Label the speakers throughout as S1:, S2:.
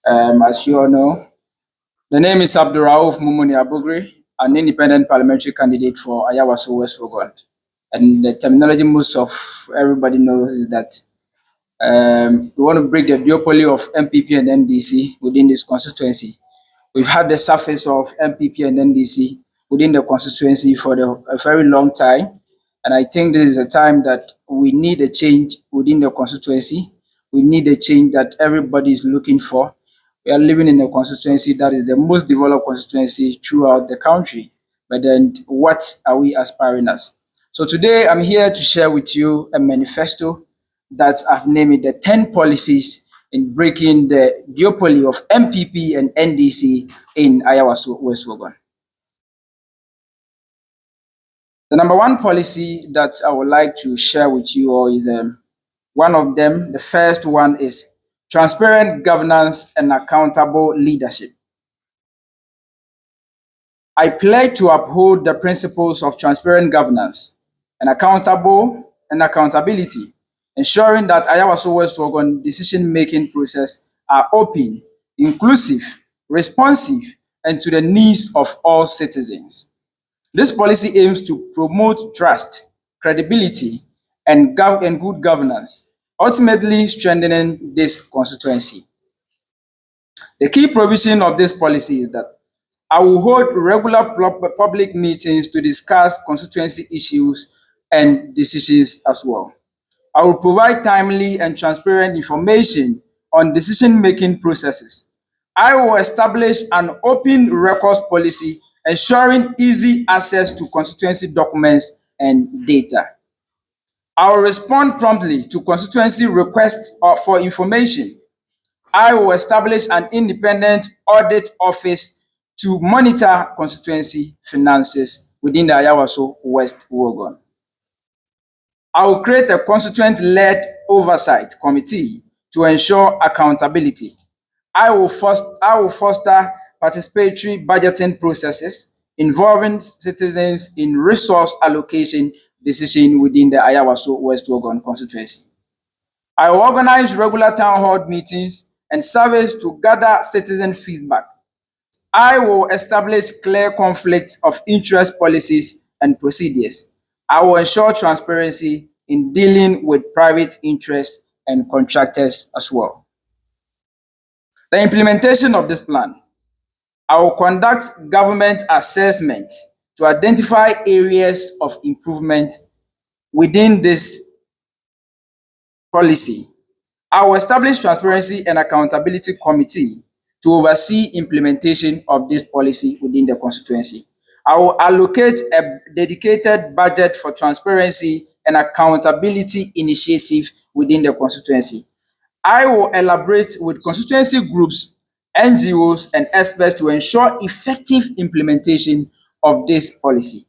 S1: As you all know, the name is Abdul Rauf Abugri, an independent parliamentary candidate for Ayawaso West Wuogon. And the terminology most of everybody knows is that we want to break the duopoly of NPP and NDC within this constituency. We've had the surface of NPP and NDC within the constituency for a very long time. And I think this is a time that we need a change within the constituency. We need a change that everybody is looking for. We are living in a constituency that is the most developed constituency throughout the country. But then what are we aspiring as? So today I'm here to share with you a manifesto that I've named it the 10 policies in breaking the duopoly of NPP and NDC in Ayawaso West Wuogon. The number one policy that I would like to share with you all is one of them. The first one is transparent governance and accountable leadership. I pledge to uphold the principles of transparent governance and accountability, ensuring that Ayawaso West Wuogon decision-making process are open, inclusive, responsive, and to the needs of all citizens. This policy aims to promote trust, credibility, and good governance, ultimately strengthening this constituency. The key provision of this policy is that I will hold regular public meetings to discuss constituency issues and decisions as well. I will provide timely and transparent information on decision-making processes. I will establish an open records policy ensuring easy access to constituency documents and data. I will respond promptly to constituency requests for information. I will establish an independent audit office to monitor constituency finances within the Ayawaso West Wuogon. I will create a constituent-led oversight committee to ensure accountability. I will foster participatory budgeting processes involving citizens in resource allocation decision within the Ayawaso West Wuogon constituency. I will organize regular town hall meetings and surveys to gather citizen feedback. I will establish clear conflicts of interest policies and procedures. I will ensure transparency in dealing with private interests and contractors as well. The implementation of this plan. I will conduct government assessment to identify areas of improvement within this policy. I will establish transparency and accountability committee to oversee implementation of this policy within the constituency. I will allocate a dedicated budget for transparency and accountability initiative within the constituency. I will elaborate with constituency groups, NGOs, and experts to ensure effective implementation of this policy.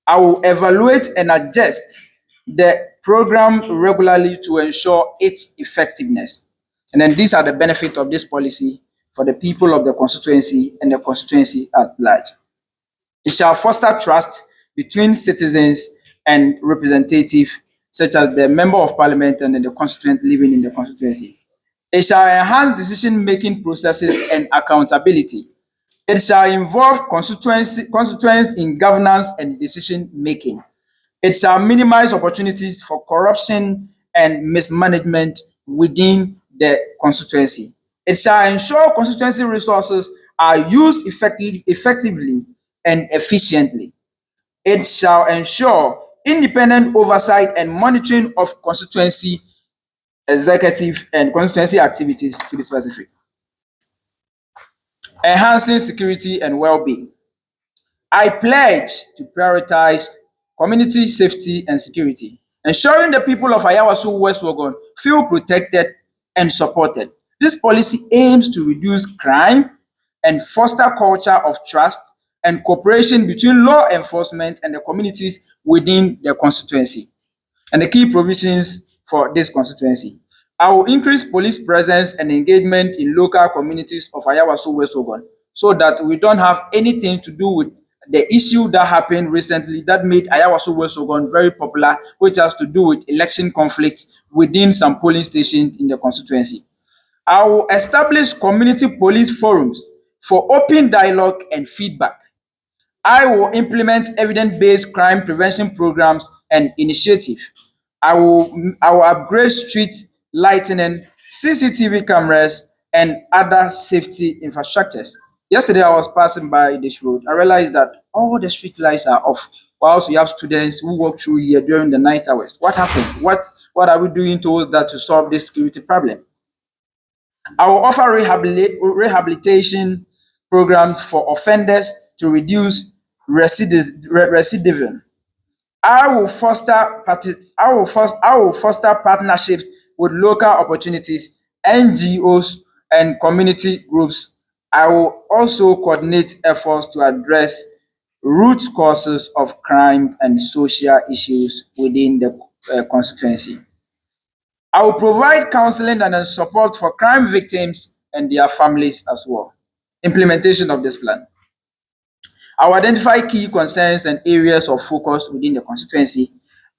S1: I will evaluate and adjust the program regularly to ensure its effectiveness. And then these are the benefits of this policy for the people of the constituency and the constituency at large. It shall foster trust between citizens and representatives, such as the member of parliament and the constituent living in the constituency. It shall enhance decision-making processes and accountability. It shall involve constituents in governance and decision-making. It shall minimize opportunities for corruption and mismanagement within the constituency. It shall ensure constituency resources are used effectively and efficiently. It shall ensure independent oversight and monitoring of constituency executive and constituency activities, to be specific. Enhancing security and well-being. I pledge to prioritize community safety and security, ensuring the people of Ayawaso West Wuogon feel protected and supported. This policy aims to reduce crime and foster culture of trust and cooperation between law enforcement and the communities within the constituency. And the key provisions for this constituency. I will increase police presence and engagement in local communities of Ayawaso West Wuogon so that we don't have anything to do with the issue that happened recently that made Ayawaso West Wuogon very popular, which has to do with election conflict within some polling stations in the constituency. I will establish community police forums for open dialogue and feedback. I will implement evidence-based crime prevention programs and initiatives. I will upgrade street lighting, CCTV cameras, and other safety infrastructures. Yesterday, I was passing by this road. I realized that all the street lights are off. Whilst we have students who walk through here during the night hours. What happened? What are we doing towards that to solve this security problem? I will offer rehabilitation programs for offenders to reduce recidivism. I will foster partnerships with local opportunities, NGOs, and community groups. I will also coordinate efforts to address root causes of crime and social issues within the constituency. I will provide counseling and support for crime victims and their families as well. Implementation of this plan. I will identify key concerns and areas of focus within the constituency.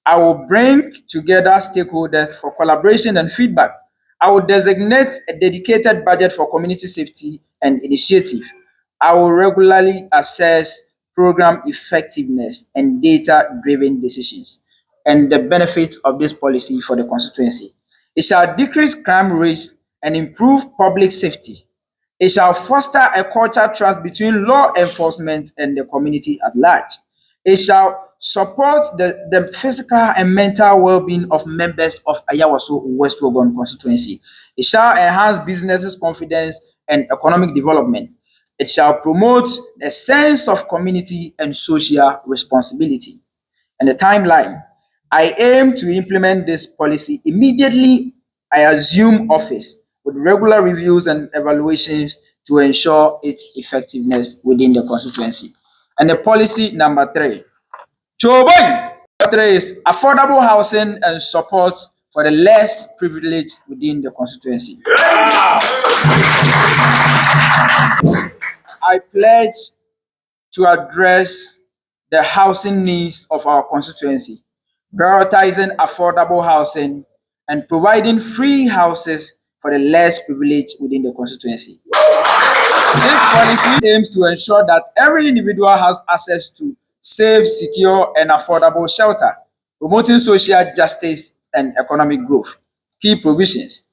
S1: I will bring together stakeholders for collaboration and feedback. I will designate a dedicated budget for community safety and initiative. I will regularly assess program effectiveness and data-driven decisions and the benefits of this policy for the constituency. It shall decrease crime rates and improve public safety. It shall foster a cultural trust between law enforcement and the community at large. It shall support the physical and mental well-being of members of Ayawaso West Wuogon constituency. It shall enhance businesses' confidence and economic development. It shall promote a sense of community and social responsibility. And the timeline. I aim to implement this policy immediately I assume office with regular reviews and evaluations to ensure its effectiveness within the constituency. And the policy number 3. Choboy! Number 3 is affordable housing and support for the less privileged within the constituency. I pledge to address the housing needs of our constituency, prioritizing affordable housing and providing free houses for the less privileged within the constituency. This policy aims to ensure that every individual has access to safe, secure, and affordable shelter, promoting social justice and economic growth. Key provisions.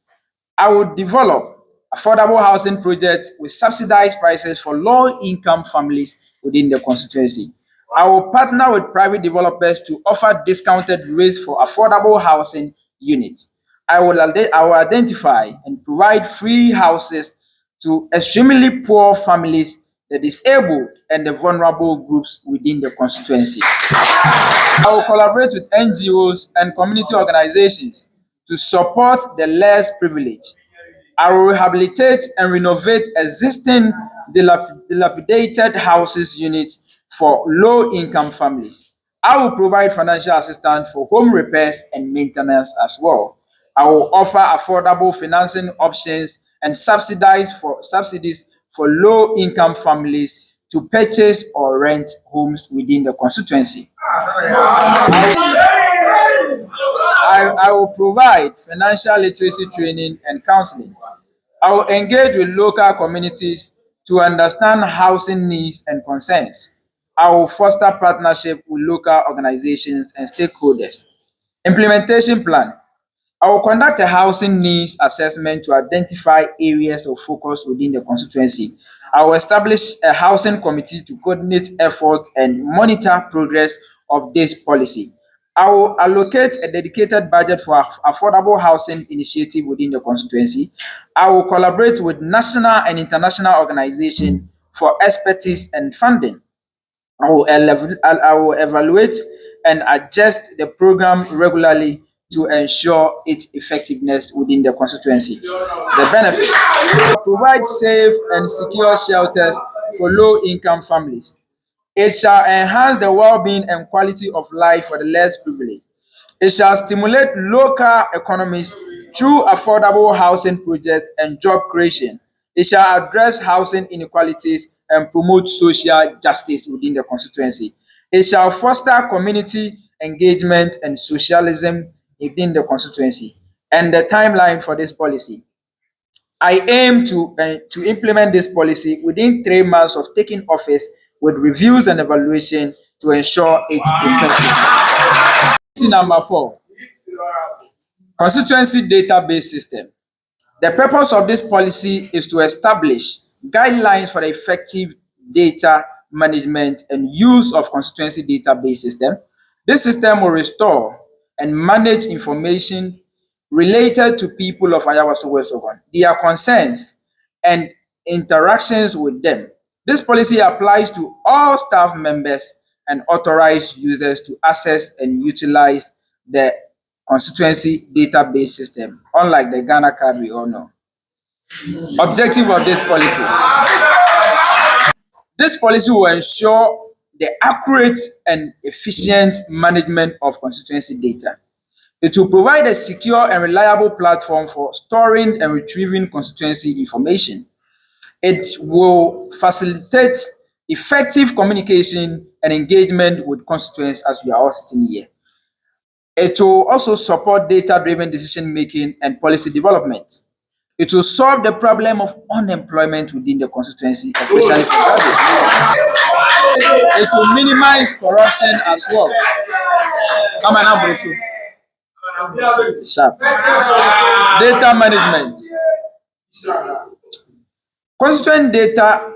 S1: I will develop affordable housing projects with subsidized prices for low-income families within the constituency. I will partner with private developers to offer discounted rates for affordable housing units. I will identify and provide free houses to extremely poor families, the disabled, and the vulnerable groups within the constituency. I will collaborate with NGOs and community organizations to support the less privileged. I will rehabilitate and renovate existing dilapidated houses units for low-income families. I will provide financial assistance for home repairs and maintenance as well. I will offer affordable financing options and subsidies for low-income families to purchase or rent homes within the constituency. I will provide financial literacy training and counseling. I will engage with local communities to understand housing needs and concerns. I will foster partnership with local organizations and stakeholders. Implementation plan. I will conduct a housing needs assessment to identify areas of focus within the constituency. I will establish a housing committee to coordinate efforts and monitor progress of this policy. I will allocate a dedicated budget for affordable housing initiative within the constituency. I will collaborate with national and international organizations for expertise and funding. I will evaluate and adjust the program regularly to ensure its effectiveness within the constituency. The benefit. Provide safe and secure shelters for low-income families. It shall enhance the well-being and quality of life for the less privileged. It shall stimulate local economies through affordable housing projects and job creation. It shall address housing inequalities and promote social justice within the constituency. It shall foster community engagement and socialism within the constituency. And the timeline for this policy. I aim to implement this policy within 3 months of taking office with reviews and evaluation to ensure its effectiveness. Policy number 4, constituency database system. The purpose of this policy is to establish guidelines for the effective data management and use of constituency database system. This system will restore and manage information related to people of Ayawaso West Wuogon, their concerns and interactions with them. This policy applies to all staff members and authorized users to access and utilize the constituency database system, unlike the Ghana card we all know. Objective of this policy. This policy will ensure the accurate and efficient management of constituency data. It will provide a secure and reliable platform for storing and retrieving constituency information. It will facilitate effective communication and engagement with constituents as we are all sitting here. It will also support data-driven decision-making and policy development. It will solve the problem of unemployment within the constituency, especially for graduates. It will minimize corruption as well. Come on, Abdul. Sharp. Data management. Constituent data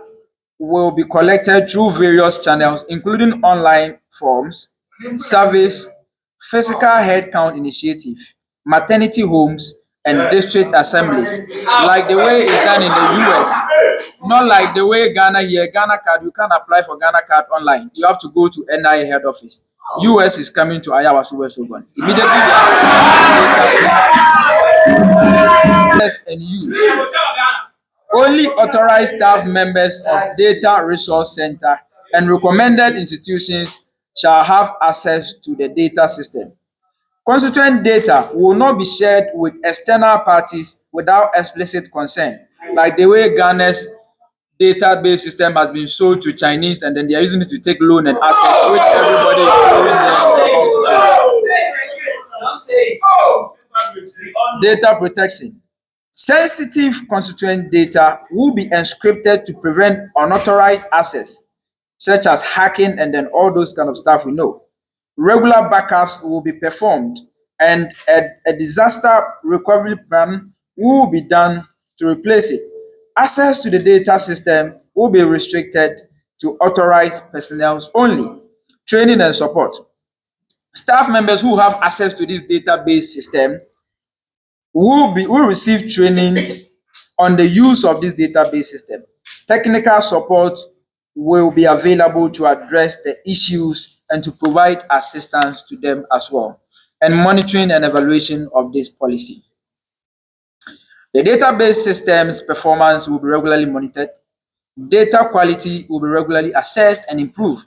S1: will be collected through various channels, including online forms, surveys, physical headcount initiative, maternity homes, and district assemblies, like the way it's done in the US. Not like the way Ghana here, Ghana card, you can't apply for Ghana card online. You have to go to NIA head office. US is coming to Ayawaso West Wuogon. Immediately, and use. Only authorized staff members of Data Resource Center and recommended institutions shall have access to the data system. Constituent data will not be shared with external parties without explicit consent, like the way Ghana's database system has been sold to Chinese and then they are using it to take loan and asset, which everybody is doing. Data protection. Sensitive constituent data will be encrypted to prevent unauthorized access, such as hacking and then all those kind of stuff we know. Regular backups will be performed and a disaster recovery plan will be done to replace it. Access to the data system will be restricted to authorized personnel only. Training and support. Staff members who have access to this database system will receive training on the use of this database system. Technical support will be available to address the issues and to provide assistance to them as well, and monitoring and evaluation of this policy. The database system's performance will be regularly monitored. Data quality will be regularly assessed and improved.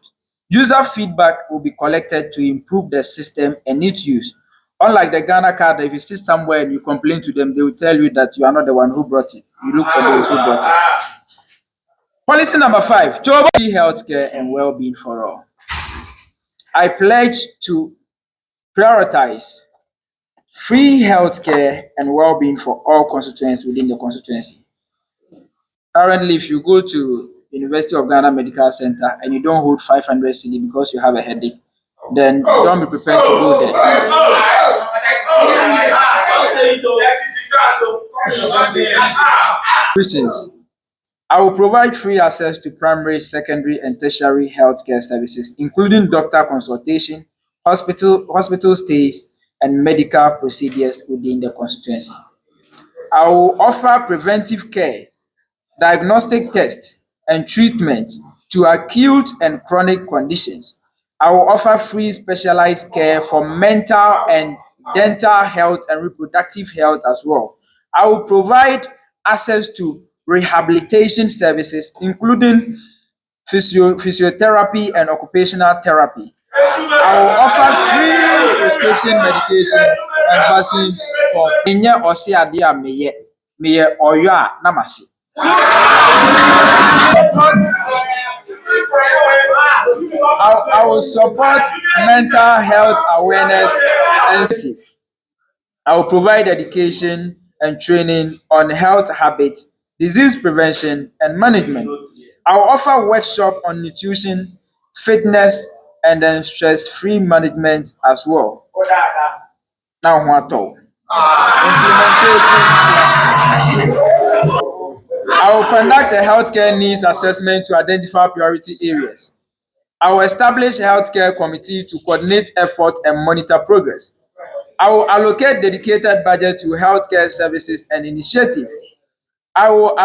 S1: User feedback will be collected to improve the system and its use. Unlike the Ghana card, if you sit somewhere and you complain to them, they will tell you that you are not the one who brought it. You look for those who brought it. Policy number 5, healthcare and well-being for all. I pledge to prioritize free healthcare and well-being for all constituents within the constituency. Currently, if you go to University of Ghana Medical Center and you don't hold 500 CD because you have a headache, then don't be prepared to go there. I will provide free access to primary, secondary, and tertiary healthcare services, including doctor consultation, hospital stays, and medical procedures within the constituency. I will offer preventive care, diagnostic tests, and treatment to acute and chronic conditions. I will offer free specialized care for mental and dental health and reproductive health as well. I will provide access to rehabilitation services, including physiotherapy and occupational therapy. I will offer free prescription medication and vaccines for Inye Osiadia Meye Oya Namasi. I will support mental health awareness and safety. I will provide education and training on health habits, disease prevention, and management. I will offer workshop on nutrition, fitness, and then stress-free management as well. Now, what implementation. I will conduct a healthcare needs assessment to identify priority areas. I will establish a healthcare committee to coordinate effort and monitor progress. I will allocate dedicated budget to healthcare services and initiatives. I will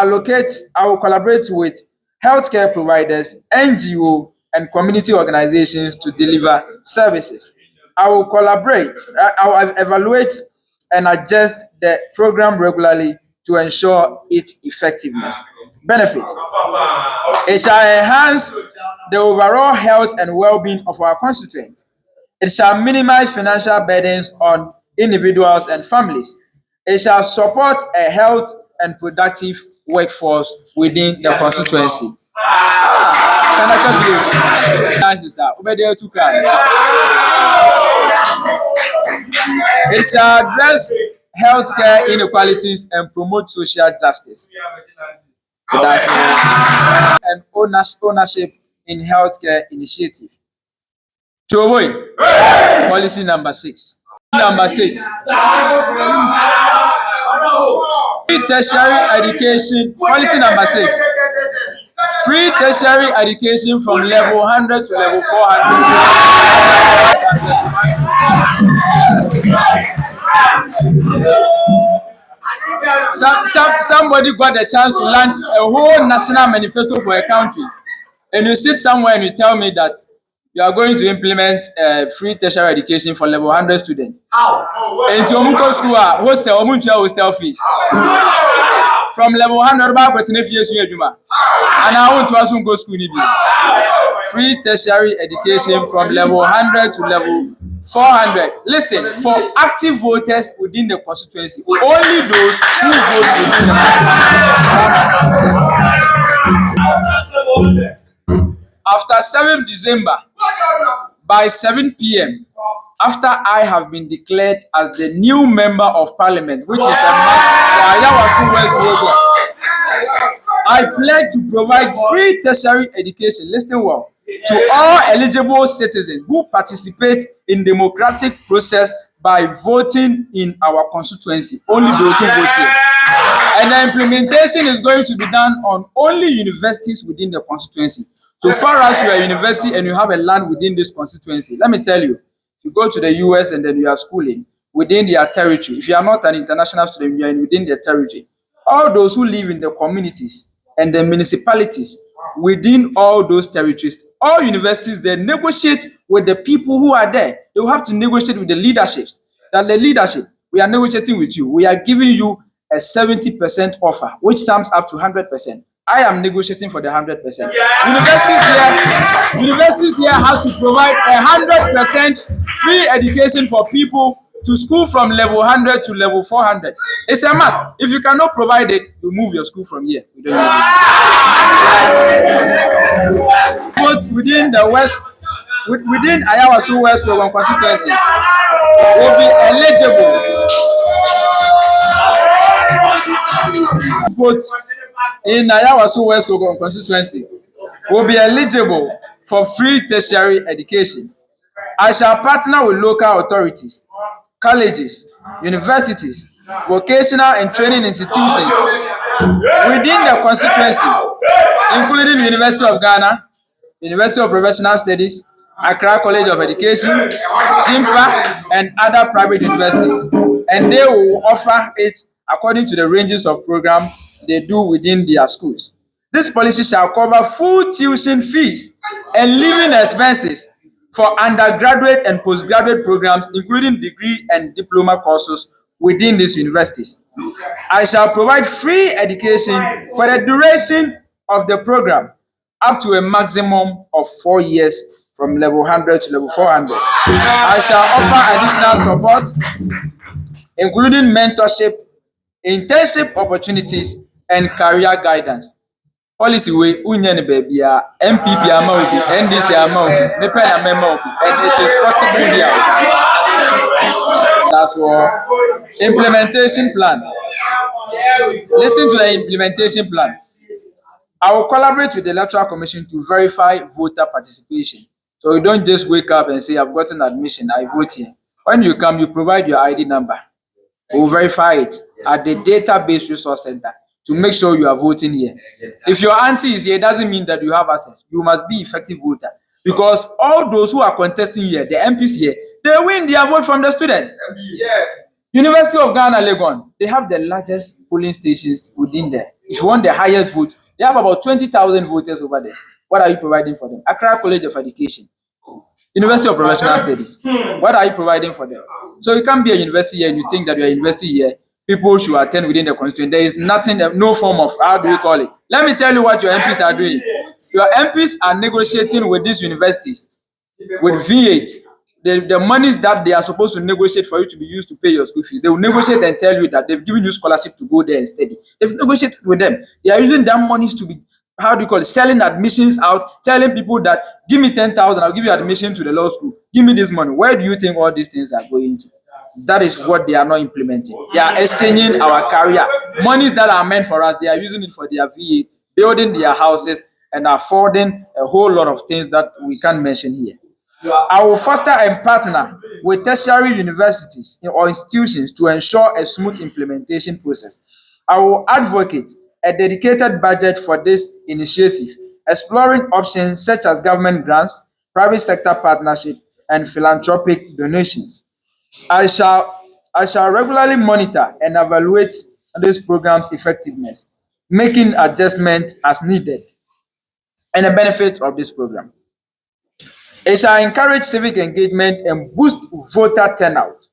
S1: collaborate with healthcare providers, NGO, and community organizations to deliver services. I will evaluate and adjust the program regularly to ensure its effectiveness. Benefit. It shall enhance the overall health and well-being of our constituents. It shall minimize financial burdens on individuals and families. It shall support a health and productive workforce within the constituency. It shall address healthcare inequalities and promote social justice. And ownership in healthcare initiative. Policy number 6. Free tertiary education. Policy number 6. Free tertiary education from level 100 to level 400. Somebody got the chance to launch a whole national manifesto for a country, and you sit somewhere and you tell me that you are going to implement free tertiary education for level 100 students. And to Omuko school, hostel fees. From level 100 back to Nefius Yuma. And I want to also go school. Free tertiary education from level 100 to level 400. Listen, for active voters within the constituency, only those who vote within the constituency. After 7th December, by 7 p.m., after I have been declared as the new member of parliament, which is a must for Ayawaso West Wuogon, I pledge to provide free tertiary education, listen well, to all eligible citizens who participate in democratic process by voting in our constituency, only those who vote here. And the implementation is going to be done on only universities within the constituency. So far as you are a university and you have a land within this constituency, let me tell you, if you go to the US and then you are schooling within their territory, if you are not an international student, you are within their territory, all those who live in the communities and the municipalities within all those territories, all universities, they negotiate with the people who are there. They will have to negotiate with the leaderships. That the leadership, we are negotiating with you. We are giving you a 70% offer, which sums up to 100%. I am negotiating for the 100%. Universities here has to provide 100% free education for people to school from level 100 to level 400. It's a must. If you cannot provide it, you move your school from here. We don't vote within the West, within Ayawaso West Wuogon constituency, will be eligible. Vote in Ayawaso West Wuogon constituency will be eligible for free tertiary education. I shall partner with local authorities, colleges, universities, vocational and training institutions within the constituency, including the University of Ghana, University of Professional Studies, Accra College of Education, Chimpa, and other private universities. And they will offer it according to the ranges of program they do within their schools. This policy shall cover full tuition fees and living expenses for undergraduate and postgraduate programs, including degree and diploma courses within these universities. I shall provide free education for the duration of the program, up to a maximum of 4 years from level 100 to level 400. I shall offer additional support, including mentorship, internship opportunities, and career guidance. Policy way union baby NPP amount, NDC amount, and it is possible here. That's what implementation plan. Listen to the implementation plan. I will collaborate with the Electoral Commission to verify voter participation. So you don't just wake up and say, I've gotten admission, I vote here. When you come, you provide your ID number. We'll verify it at the database resource center to make sure you are voting here. If your auntie is here, it doesn't mean that you have access. You must be effective voter. Because all those who are contesting here, the MPs here, they win their vote from the students. University of Ghana, Legon, they have the largest polling stations within there. If you want the highest vote, they have about 20,000 voters over there. What are you providing for them? Accra College of Education, University of Professional Studies. What are you providing for them? So you can't be a university here and you think that you're a university here. People should attend within the constitution. There is nothing, no form of, how do we call it? Let me tell you what your MPs are doing. Your MPs are negotiating with these universities, with V8. The monies that they are supposed to negotiate for you to be used to pay your school fees, they will negotiate and tell you that they've given you scholarship to go there and study. They've negotiated with them. They are using that monies to be, how do you call it, selling admissions out, telling people that give me 10,000, I'll give you admission to the law school. Give me this money. Where do you think all these things are going to? That is what they are not implementing. They are exchanging our career. Monies that are meant for us, they are using it for their VA, building their houses and affording a whole lot of things that we can't mention here. I will foster and partner with tertiary universities or institutions to ensure a smooth implementation process. I will advocate a dedicated budget for this initiative, exploring options such as government grants, private sector partnership, and philanthropic donations. I shall I shall regularly monitor and evaluate these programs' effectiveness, making adjustments as needed. And the benefit of this program. It shall encourage civic engagement and boost voter turnout.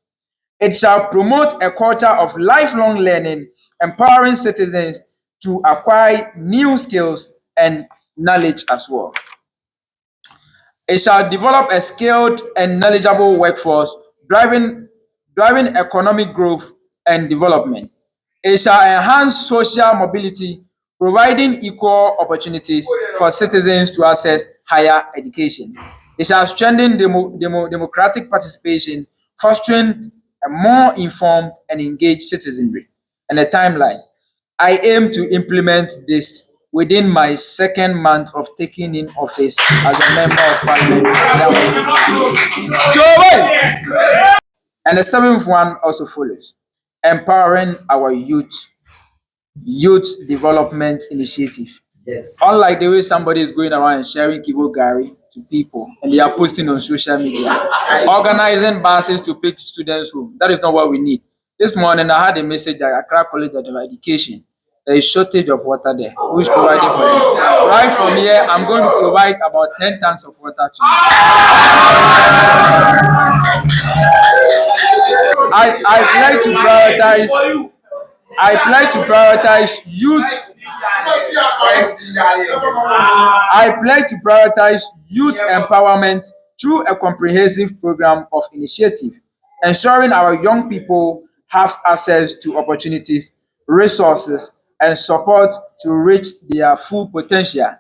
S1: It shall promote a culture of lifelong learning, empowering citizens to acquire new skills and knowledge as well. It shall develop a skilled and knowledgeable workforce, driving economic growth and development. It shall enhance social mobility, providing equal opportunities for citizens to access higher education. It shall strengthen democratic participation, fostering a more informed and engaged citizenry. And the timeline. I aim to implement this within my second month of taking in office as a member of parliament. And the seventh one also follows. Empowering our youth development initiative.
S2: Yes.
S1: Unlike the way somebody is going around and sharing Kivo Gary to people and they are posting on social media, organizing buses to pick students home. That is not what we need. This morning I had a message that Accra College of Education, there is shortage of water there. Who is providing for them? Right from here, I'm going to provide about 10 tanks of water to you. I like to prioritize. I pledge to prioritize youth. I pledge to prioritize youth empowerment through a comprehensive program of initiative, ensuring our young people have access to opportunities, resources, and support to reach their full potential.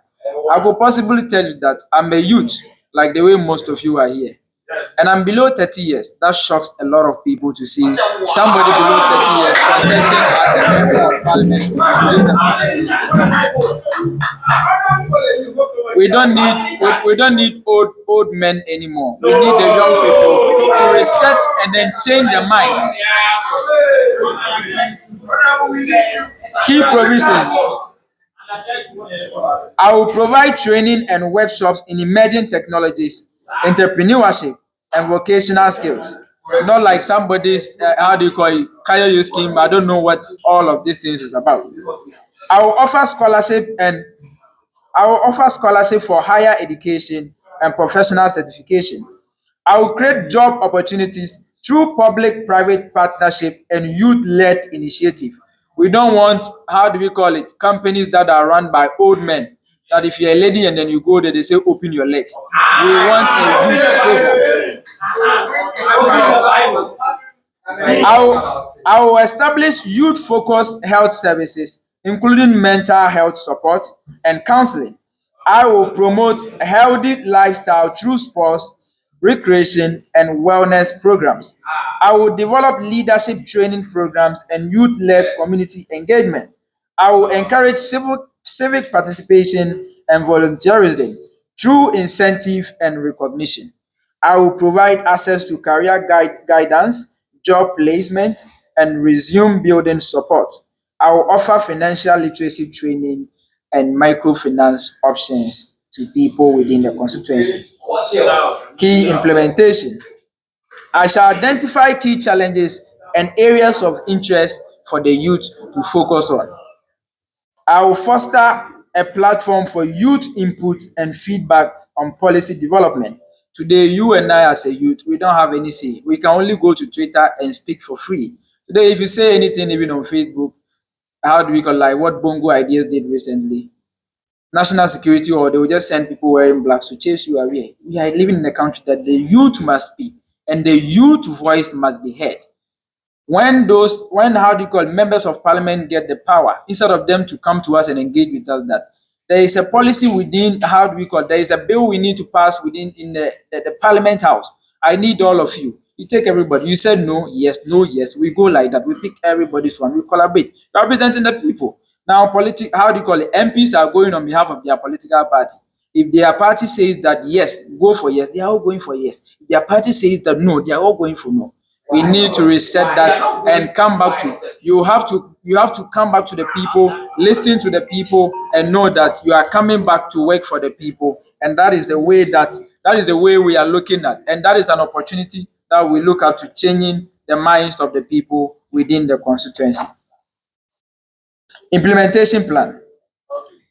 S1: I could possibly tell you that I'm a youth, like the way most of you are here. And I'm below 30 years. That shocks a lot of people to see somebody below 30 years contesting as a member of parliament. We don't need old men anymore. We need the young people to reset and then change their mind. Key provisions. I will provide training and workshops in emerging technologies, entrepreneurship, and vocational skills. Not like somebody's, how do you call it, Kaya scheme. I don't know what all of these things is about. I will offer scholarship and I will offer scholarship for higher education and professional certification. I will create job opportunities through public-private partnership and youth-led initiative. We don't want, how do we call it, companies that are run by old men. That if you're a lady and then you go there, they say open your legs. We want a youth program. I will establish youth-focused health services, including mental health support and counseling. I will promote a healthy lifestyle through sports, recreation, and wellness programs. I will develop leadership training programs and youth led community engagement. I will encourage civic participation and volunteerism through incentive and recognition. I will provide access to career guidance, job placement, and resume building support. I will offer financial literacy training and microfinance options to people within the constituency. Key implementation. I shall identify key challenges and areas of interest for the youth to focus on. I will foster a platform for youth input and feedback on policy development. Today, you and I, as a youth, we don't have any say. We can only go to Twitter and speak for free. Today, if you say anything, even on Facebook, how do we call, like what Bongo Ideas did recently? National security, or they will just send people wearing blacks to chase you away. We are living in a country that the youth must speak and the youth voice must be heard. When how do you call it, members of parliament get the power, instead of them to come to us and engage with us, that there is a policy within, how do we call it, there is a bill we need to pass within in the parliament house. I need all of you. You take everybody. You said no, yes, no, yes. We go like that. We pick everybody's one. We collaborate. You're representing the people. Now, how do you call it? MPs are going on behalf of their political party. If their party says that yes, go for yes, they are all going for yes. If their party says that no, they are all going for no. We need to reset that and come back to, you have to come back to the people, listen to the people, and know that you are coming back to work for the people. And that is the way we are looking at. And that is an opportunity that we look at to changing the minds of the people within the constituency. Implementation plan.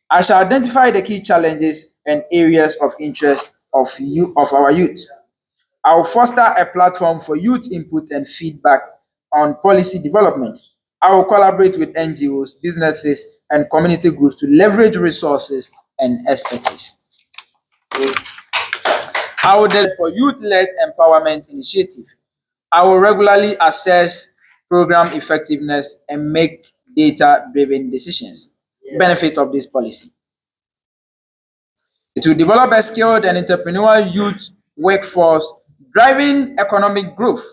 S1: I shall identify the key challenges and areas of interest of our youth. I will foster a platform for youth input and feedback on policy development. I will collaborate with NGOs, businesses, and community groups to leverage resources and expertise. I will for youth-led empowerment initiative. I will regularly assess program effectiveness and make data-driven decisions. Benefit of this policy. It will develop a skilled and entrepreneurial youth workforce, driving economic growth.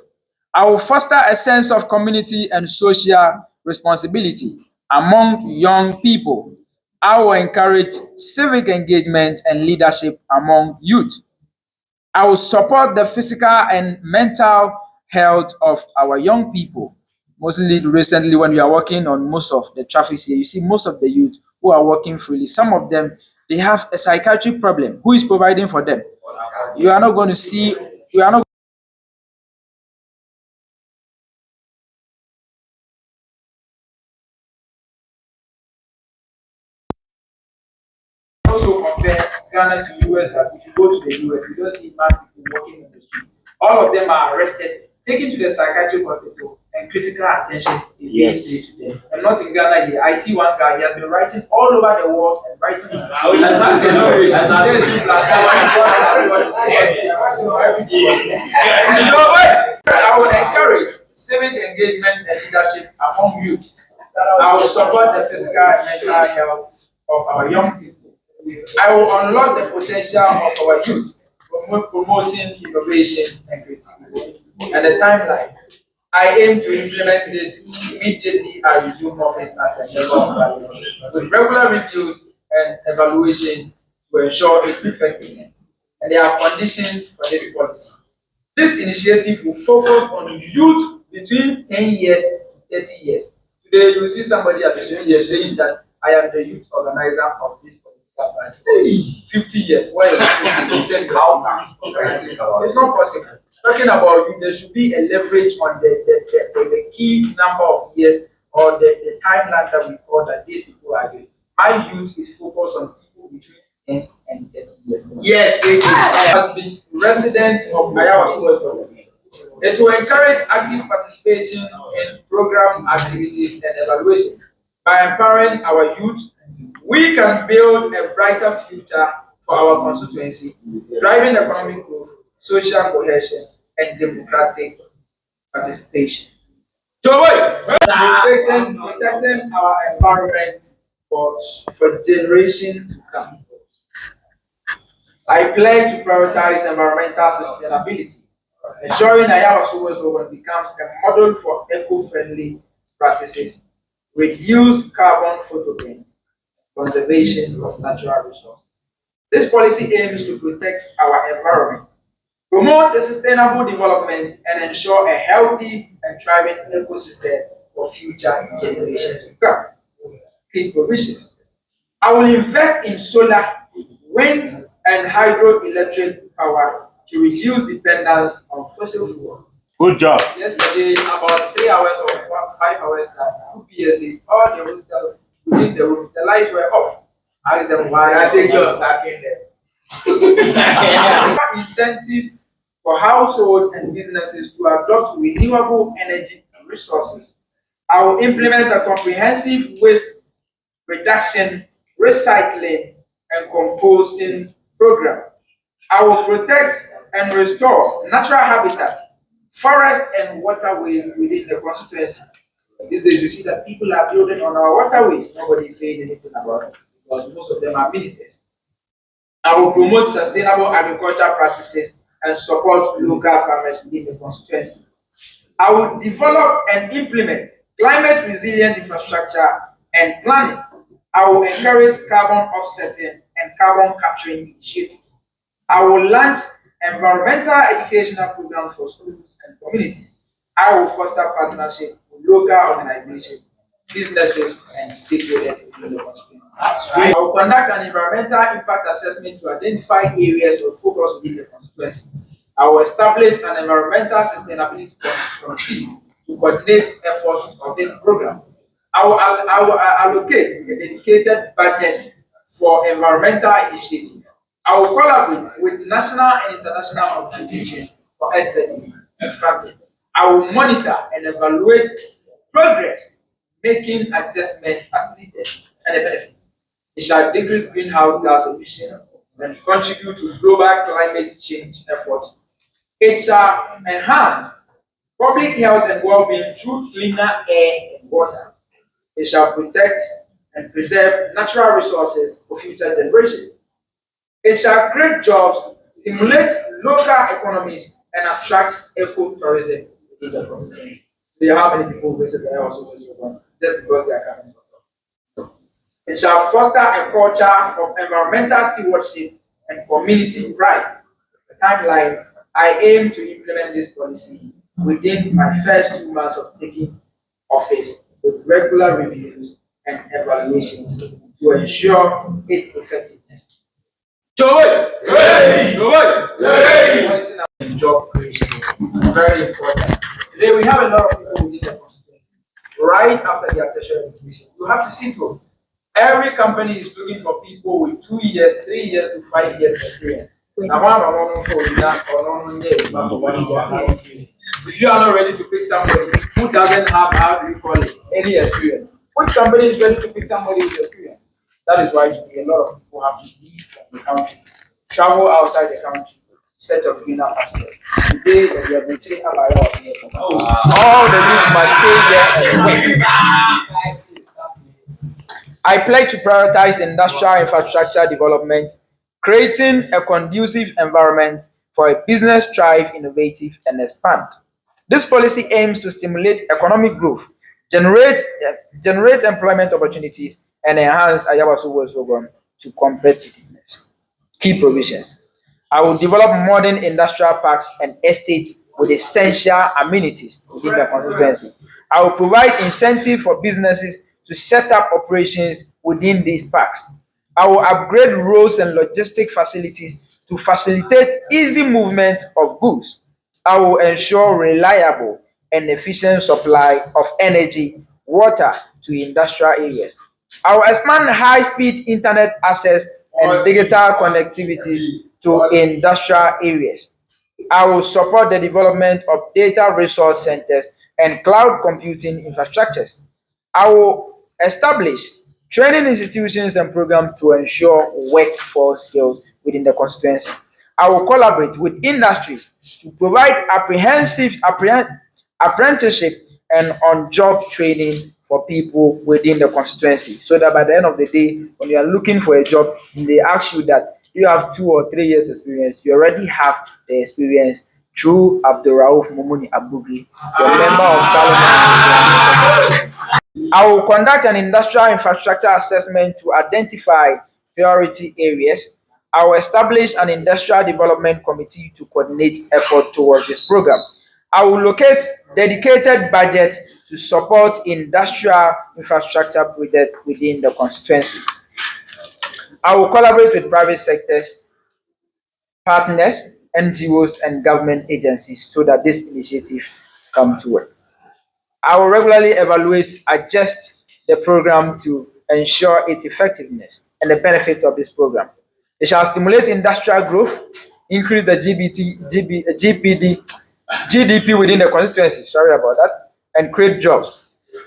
S1: I will foster a sense of community and social responsibility among young people. I will encourage civic engagement and leadership among youth. I will support the physical and mental health of our young people. Mostly recently, when we are working on most of the traffic here, you see most of the youth who are working freely. Some of them, they have a psychiatric problem. Who is providing for them? You are not going to see. We are not also compare Ghana to US. That if you go to the US, you don't see mad people walking on the street. All of them are arrested, taken to the psychiatric hospital, and critical attention is being paid to them. And not in Ghana here. I see one guy, he has been writing all over the walls and writing. I will encourage civic engagement and leadership among youth. I will support the physical and mental health of our young people. I will unlock the potential of our youth, promoting innovation and creativity. And the timeline. I aim to implement this immediately I resume office as a member of parliament, with regular reviews and evaluation to ensure its effectiveness. And there are conditions for this policy. This initiative will focus on youth between 10 years to 30 years. Today, you will see somebody at the year saying that I am the youth organizer of this political party. 50 years. Why are you facing? You said how come? It's not possible. Talking about you, there should be a leverage on the key number of years or the timeline that we call that these people are doing. My youth is focused on people between 10 and 30 years. Yes, we do. Has been residents of Ayawaso. It will encourage active participation in program activities and evaluation. By empowering our youth, we can build a brighter future for our constituency, driving economic growth, social cohesion, and democratic participation. So, protecting our environment for generation to come. I pledge to prioritize environmental sustainability, ensuring Ayawaso West Wuogon becomes a model for eco-friendly practices, reduced carbon footprint, conservation of natural resources. This policy aims to protect our environment, promote a sustainable development, and ensure a healthy and thriving ecosystem for future generations to come. Key provisions. I will invest in solar, wind, and hydroelectric power to reduce dependence on fossil fuel.
S2: Good job.
S1: Yesterday, about 3 hours or 5 hours now, UPSA, all the hostels within the room, the lights were off. I asked them why. I think you're sacking them. Incentives for households and businesses to adopt renewable energy resources. I will implement a comprehensive waste reduction, recycling, and composting program. I will protect and restore natural habitat, forests, and waterways within the constituency. These days, you see that people are building on our waterways. Nobody is saying anything about it because most of them are ministers. I will promote sustainable agricultural practices and support local farmers within the constituency. I will develop and implement climate resilient infrastructure and planning. I will encourage carbon offsetting and carbon capturing initiatives. I will launch environmental educational programs for schools and communities. I will foster partnership with local organizations, businesses, and stakeholders in the constituency. I will conduct an environmental impact assessment to identify areas of focus within the constituency. I will establish an environmental sustainability committee to coordinate efforts of this program. I will allocate a dedicated budget for environmental initiatives. I will collaborate with national and international organizations for expertise and funding. I will monitor and evaluate progress, making adjustments as needed and the benefits. It shall decrease greenhouse gas emissions and contribute to global climate change efforts. It shall enhance public health and well-being through cleaner air and water. It shall protect and preserve natural resources for future generations. It shall create jobs, stimulate local economies, and attract eco-tourism in the community. Do you have many people visit the Ayawaso just because they are coming from? It shall foster a culture of environmental stewardship and community pride. The timeline, I aim to implement this policy within my first 2 months of taking office with regular reviews and evaluations to ensure its effectiveness. Joy! Joy! Policy and job creation. Very important. Today we have a lot of people within the constituency. Right after their tertiary education, you have to see through. Every company is looking for people with 2 years, 3 years to 5 years experience. Now, if you are not ready to pick somebody who doesn't have, how do you call it, any experience, which company is ready to pick somebody with experience? That is why today a lot of people have to leave from the country, travel outside the country, set up greener pastures. Today, we are literally have all the youth must stay there and work. I pledge to prioritize industrial infrastructure development, creating a conducive environment for a business thrive, innovative, and expand. This policy aims to stimulate economic growth, generate, generate employment opportunities, and enhance Ayawaso West Wuogon to competitiveness. Key provisions. I will develop modern industrial parks and estates with essential amenities within the constituency. I will provide incentive for businesses to set up operations within these parks. I will upgrade roads and logistic facilities to facilitate easy movement of goods. I will ensure reliable and efficient supply of energy, water to industrial areas. I will expand high-speed internet access and digital connectivities to industrial areas. I will support the development of data resource centers and cloud computing infrastructures. I will establish training institutions and programs to ensure workforce skills within the constituency. I will collaborate with industries to provide apprenticeship and on-job training for people within the constituency, so that by the end of the day, when you are looking for a job, they ask you that You have 2 or 3 years experience. You already have the experience through Abdul Rauf Abugri, the member of parliament. I will conduct an industrial infrastructure assessment to identify priority areas. I will establish an industrial development committee to coordinate effort towards this program. I will locate dedicated budget to support industrial infrastructure projects within the constituency. I will collaborate with private sectors, partners, NGOs, and government agencies so that this initiative come to work. I will regularly evaluate, adjust the program to ensure its effectiveness and the benefit of this program. It shall stimulate industrial growth, increase the GDP within the constituency, sorry about that, and create jobs.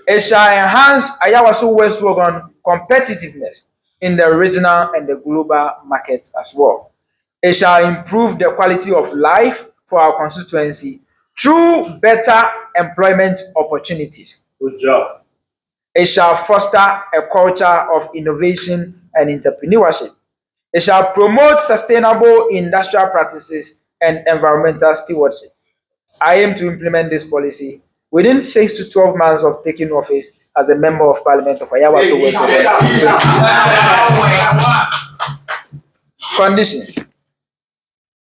S1: It shall enhance Ayawaso West Wuogon competitiveness in the regional and the global markets as well. It shall improve the quality of life for our constituency through better employment opportunities. Good job. It shall foster a culture of innovation and entrepreneurship. It shall promote sustainable industrial practices and environmental stewardship. I aim to implement this policy within 6 to 12 months of taking office as a member of parliament of Ayawaso West. Conditions.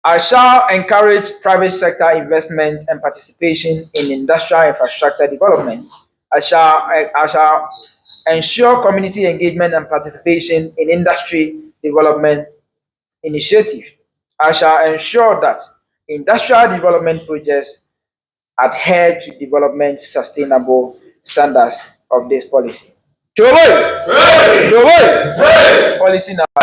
S1: I shall encourage private sector investment and participation in industrial infrastructure development. I shall ensure community engagement and participation in industry development initiative. I shall ensure that industrial development projects adhere to development sustainable standards of this policy. Joy! Joy! Policy number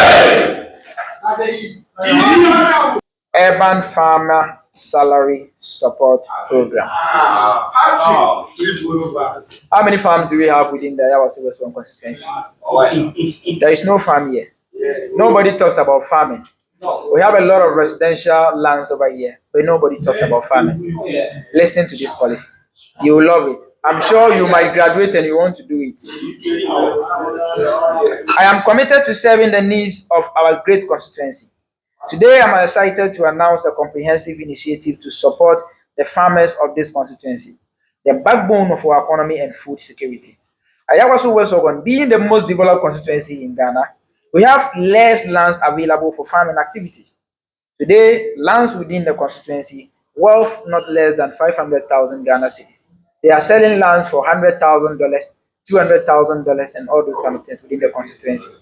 S1: Urban Farmer Salary Support Program. How many farms do we have within the Ayawaso West constituency? There is no farm here. Nobody talks about farming. We have a lot of residential lands over here, but nobody talks about farming. Listen to this policy. You will love it. I'm sure you might graduate and you want to do it. I am committed to serving the needs of our great constituency. Today, I'm excited to announce a comprehensive initiative to support the farmers of this constituency, the backbone of our economy and food security. Ayawaso West Wuogon, being the most developed constituency in Ghana, we have less lands available for farming activities. Today, lands within the constituency worth not less than 500,000 Ghana cedis. They are selling lands for $100,000, $200,000, and all those kind of things within the constituency,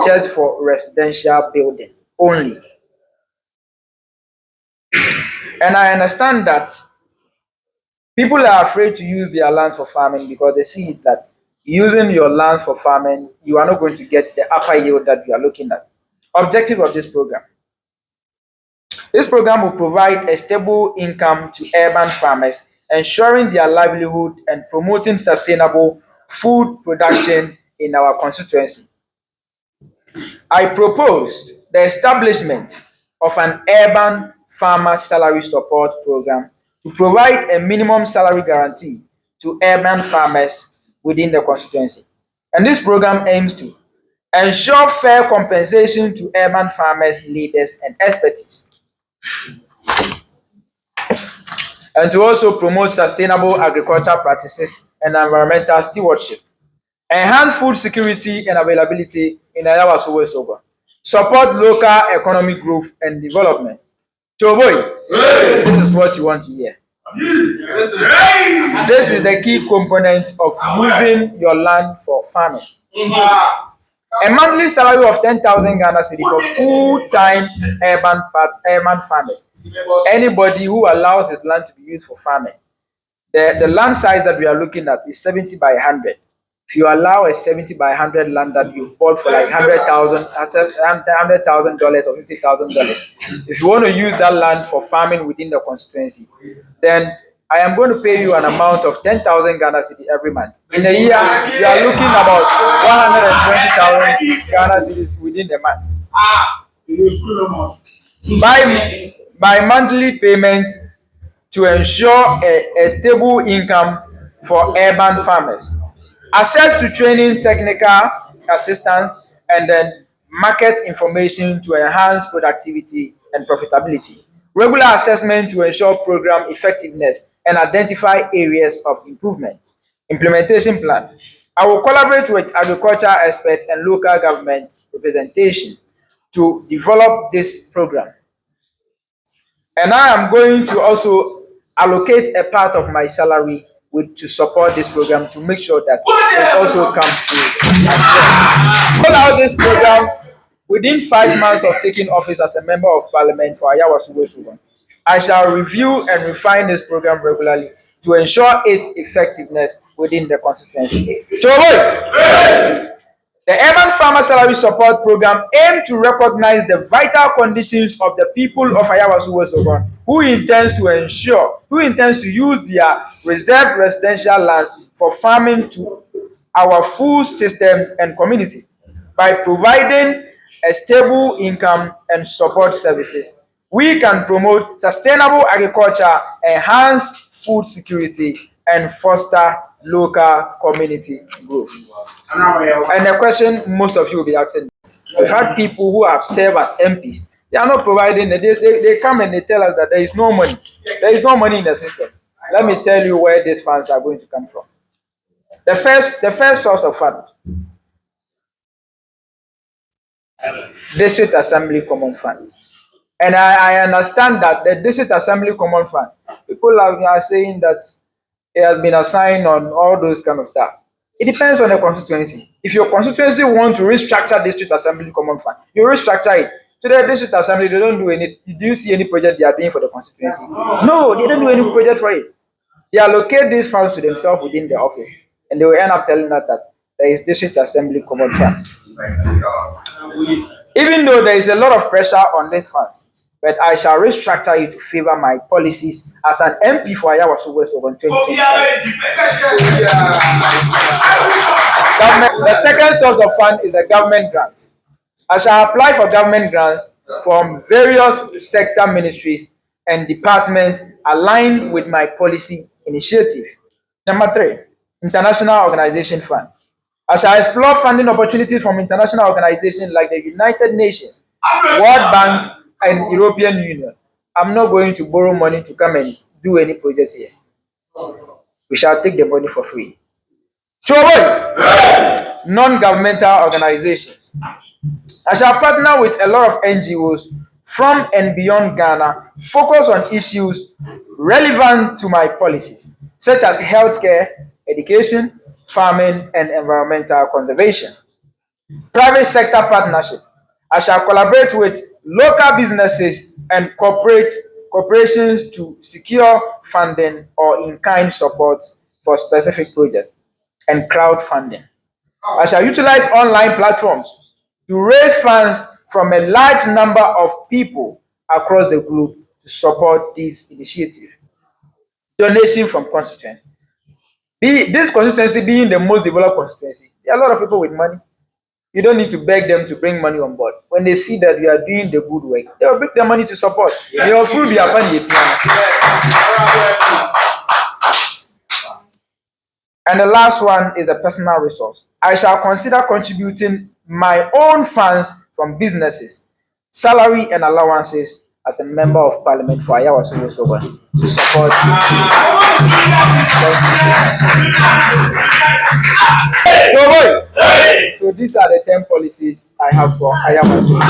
S1: just for residential building only. And I understand that people are afraid to use their lands for farming because they see that using your lands for farming, you are not going to get the upper yield that you are looking at. Objective of this program. This program will provide a stable income to urban farmers, ensuring their livelihood and promoting sustainable food production in our constituency. I proposed the establishment of an urban farmer salary support program to provide a minimum salary guarantee to urban farmers within the constituency. And this program aims to ensure fair compensation to urban farmers, leaders, and expertise, and to also promote sustainable agricultural practices and environmental stewardship, enhance food security and availability in Ayawaso West Wuogon, support local economic growth and development. So, boy, this is what you want to hear. This is the key component of using your land for farming. A monthly salary of 10,000 Ghana cedi for full-time urban farmers. Anybody who allows his land to be used for farming. The land size that we are looking at is 70 by 100. If you allow a 70 by 100 land that you've bought for like $100,000 or $50,000, if you want to use that land for farming within the constituency, then I am going to pay you an amount of 10,000 Ghana cedi every month. In a year, you are looking about 120,000 Ghana cedis within the month. By monthly payments to ensure a stable income for urban farmers. Access to training, technical assistance, and then market information to enhance productivity and profitability, regular assessment to ensure program effectiveness and identify areas of improvement, implementation plan. I will collaborate with agriculture experts and local government representation to develop this program. And I am going to also allocate a part of my salary to support this program to make sure that it also comes through. Roll out this program within 5 months of taking office as a member of parliament for Ayawaso Wuogon. I shall review and refine this program regularly to ensure its effectiveness within the constituency. The Urban Farmer Salary Support Program aims to recognize the vital conditions of the people of Ayawaso Wuogon who intends to use their reserved residential lands for farming to our food system and community by providing a stable income and support services. We can promote sustainable agriculture, enhance food security, and foster local community growth. And the question most of you will be asking, we've had people who have served as MPs. They are not providing, they come and they tell us that there is no money. There is no money in the system. Let me tell you where these funds are going to come from. The first source of fund, District Assembly Common Fund. And I understand that the District Assembly Common Fund, people are saying that it has been assigned on all those kind of stuff. It depends on the constituency. If your constituency want to restructure District Assembly Common Fund, you restructure it. So the District Assembly, they don't do any. Do you see any project they are doing for the constituency? No, they don't do any project for it. They allocate these funds to themselves within the office, and they will end up telling us that there is District Assembly Common Fund. Even though there is a lot of pressure on these funds, but I shall restructure it to favor my policies as an MP for Ayawaso Wuogon 2025. The second source of fund is the government grants. I shall apply for government grants from various sector ministries and departments aligned with my policy initiative. Number 3, International Organization Fund. I shall explore funding opportunities from international organizations like the United Nations, World Bank, and European Union. I'm not going to borrow money to come and do any project here. We shall take the money for free. Non-governmental organizations. I shall partner with a lot of NGOs from and beyond Ghana, focus on issues relevant to my policies, such as healthcare, education, farming, and environmental conservation. Private sector partnership. I shall collaborate with local businesses and corporations to secure funding or in-kind support for specific projects and crowdfunding. I shall utilize online platforms to raise funds from a large number of people across the globe to support this initiative. Donation from constituency. This constituency being the most developed constituency, there are a lot of people with money. You don't need to beg them to bring money on board. When they see that you are doing the good work, they will bring their money to support. They will fully be upon the piano. And the last one is a personal resource. I shall consider contributing my own funds from businesses, salary and allowances as a member of parliament for Ayawaso Wuogon to support So these are the 10 policies I have for Ayawaso.